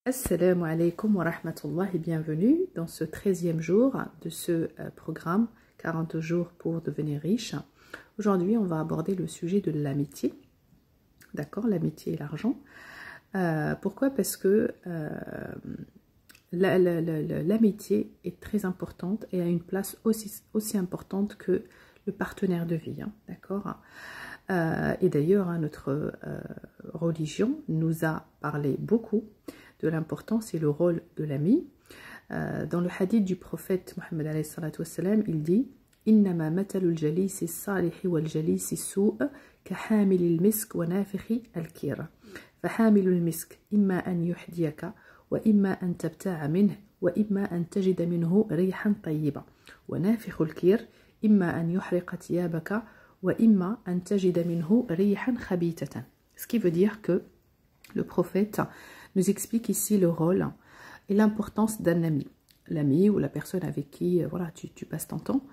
Assalamu alaikum wa rahmatullah et bienvenue dans ce 13e jour de ce programme 40 jours pour devenir riche. Aujourd'hui, on va aborder le sujet de l'amitié. D'accord, l'amitié et l'argent. Pourquoi? Parce que l'amitié est très importante et a une place aussi importante que le partenaire de vie. D'accord. Et d'ailleurs, notre religion nous a parlé beaucoup de l'importance et le rôle de l'ami. Dans le hadith du prophète Mohammed alayhi salatu wassalam, il dit Innama matalul jalisi salihi wal jalisi su' ka hamilil misk wa nafikhi al-kir. Fa hamilul misk imma an yuhdiyaka wa imma an tabta'a minhu wa imma an tajida minhu rihan tayyiba. Wa nafikhul kir imma an yuhriqa tiyabaka wa imma an tajida minhu rihan khabitatan. Ce qui veut dire que le prophète nous explique ici le rôle et l'importance d'un ami. L'ami ou la personne avec qui voilà, tu passes ton temps.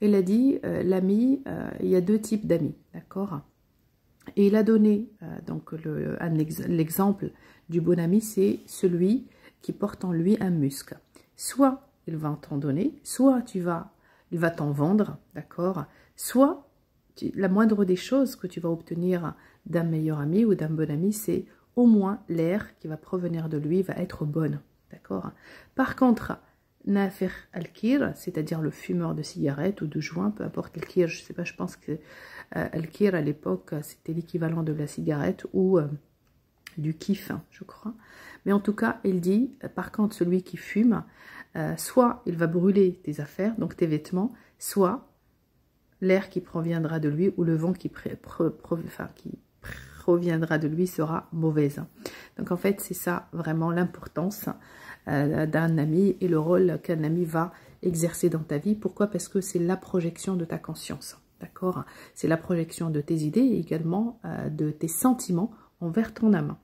Il a dit, l'ami, il y a deux types d'amis, d'accord? Et il a donné l'exemple du bon ami, c'est celui qui porte en lui un muscle. Soit il va t'en donner, soit il va t'en vendre, d'accord? Soit la moindre des choses que tu vas obtenir d'un meilleur ami ou d'un bon ami, c'est au moins l'air qui va provenir de lui va être bonne, d'accord? Par contre, nafir al-kir, c'est-à-dire le fumeur de cigarettes ou de joints, peu importe le kir, je sais pas, je pense que al-kir à l'époque c'était l'équivalent de la cigarette ou du kiff, je crois. Mais en tout cas, il dit, par contre, celui qui fume, soit il va brûler tes affaires, donc tes vêtements, soit l'air qui proviendra de lui ou le vent qui proviendra de lui sera mauvaise. Donc en fait, c'est ça vraiment l'importance d'un ami et le rôle qu'un ami va exercer dans ta vie. Pourquoi? Parce que c'est la projection de ta conscience, d'accord? C'est la projection de tes idées et également de tes sentiments envers ton âme.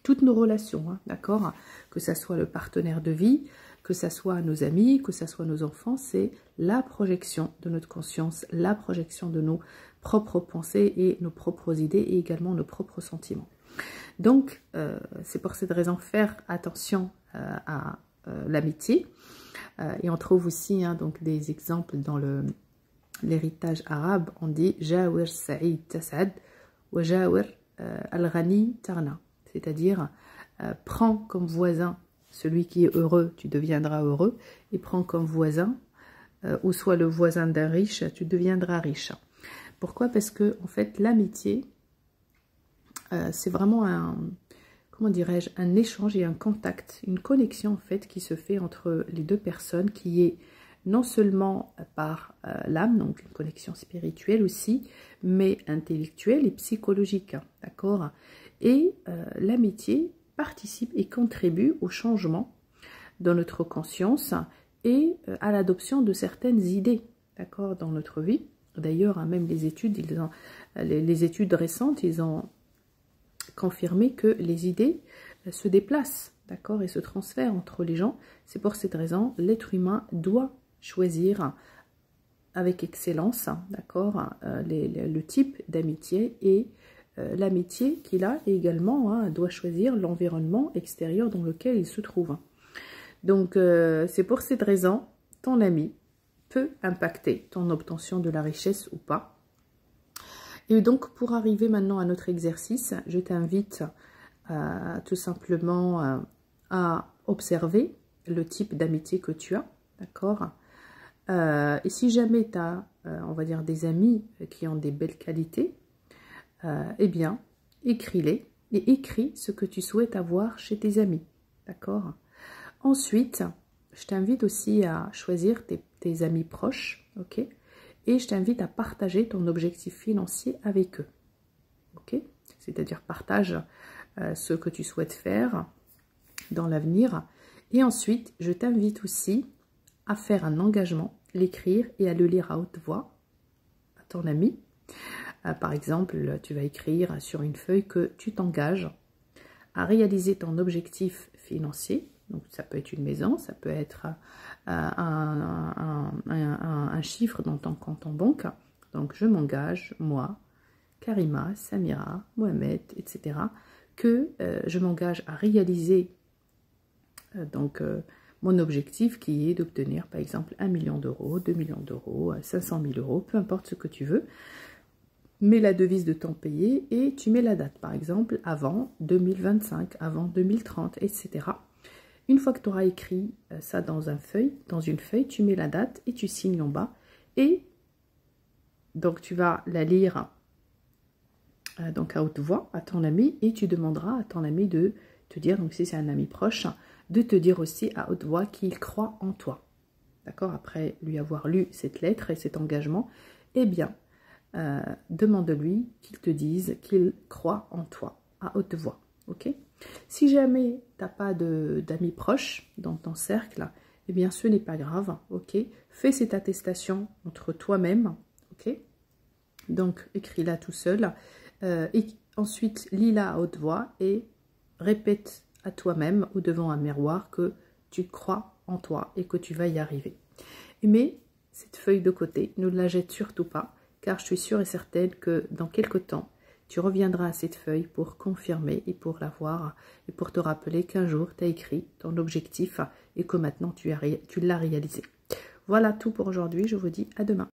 Toutes nos relations, d'accord? Que ça soit le partenaire de vie, que ça soit nos amis, que ça soit nos enfants, c'est la projection de notre conscience, la projection de nos propres pensées et nos propres idées et également nos propres sentiments. Donc, c'est pour cette raison faire attention à l'amitié. Et on trouve aussi donc des exemples dans l'héritage arabe. On dit « Jawir Sa'id Tas'ad wa Jawir al-Ghani Tarna ». C'est-à-dire, prends comme voisin celui qui est heureux, tu deviendras heureux, et prends comme voisin, ou soit le voisin d'un riche, tu deviendras riche. Pourquoi? Parce que en fait, l'amitié, c'est vraiment comment dirais-je, un échange et un contact, une connexion en fait qui se fait entre les deux personnes, qui est non seulement par l'âme, donc une connexion spirituelle aussi, mais intellectuelle et psychologique, d'accord? Et l'amitié participe et contribue au changement dans notre conscience et à l'adoption de certaines idées, d'accord, dans notre vie. D'ailleurs, même les études, les études récentes, ils ont confirmé que les idées se déplacent, d'accord, et se transfèrent entre les gens. C'est pour cette raison, l'être humain doit choisir avec excellence, d'accord, le type d'amitié et l'amitié qu'il a, et également doit choisir l'environnement extérieur dans lequel il se trouve. Donc, c'est pour cette raison, ton ami peut impacter ton obtention de la richesse ou pas. Et donc, pour arriver maintenant à notre exercice, je t'invite tout simplement à observer le type d'amitié que tu as, d'accord? Et si jamais tu as, on va dire, des amis qui ont des belles qualités, eh bien, écris-les et écris ce que tu souhaites avoir chez tes amis, d'accord? Ensuite, je t'invite aussi à choisir tes amis proches, ok? Et je t'invite à partager ton objectif financier avec eux, ok? C'est-à-dire partage ce que tu souhaites faire dans l'avenir. Et ensuite, je t'invite aussi à faire un engagement, l'écrire et à le lire à haute voix à ton ami. Par exemple, tu vas écrire sur une feuille que tu t'engages à réaliser ton objectif financier. Donc, ça peut être une maison, ça peut être un chiffre dans ton compte en banque. Donc, je m'engage, moi, Karima, Samira, Mohamed, etc., que je m'engage à réaliser Mon objectif qui est d'obtenir par exemple 1 million d'euros, 2 millions d'euros, 500 000 euros, peu importe ce que tu veux. Mets la devise de ton pays et tu mets la date, par exemple avant 2025, avant 2030, etc. Une fois que tu auras écrit ça dans une feuille, tu mets la date et tu signes en bas. Et donc tu vas la lire donc à haute voix à ton ami et tu demanderas à ton ami de te dire, donc si c'est un ami proche, de te dire aussi à haute voix qu'il croit en toi. D'accord? Après lui avoir lu cette lettre et cet engagement, eh bien, demande-lui qu'il te dise qu'il croit en toi à haute voix. Ok? Si jamais tu n'as pas d'amis proches dans ton cercle, eh bien ce n'est pas grave. Ok? Fais cette attestation entre toi-même. Ok? Donc écris-la tout seul. Et ensuite lis-la à haute voix et répète à toi-même ou devant un miroir que tu crois en toi et que tu vas y arriver. Mais cette feuille de côté, ne la jette surtout pas, car je suis sûre et certaine que dans quelque temps, tu reviendras à cette feuille pour confirmer et pour la voir et pour te rappeler qu'un jour, tu as écrit ton objectif et que maintenant tu l'as réalisé. Voilà tout pour aujourd'hui, je vous dis à demain.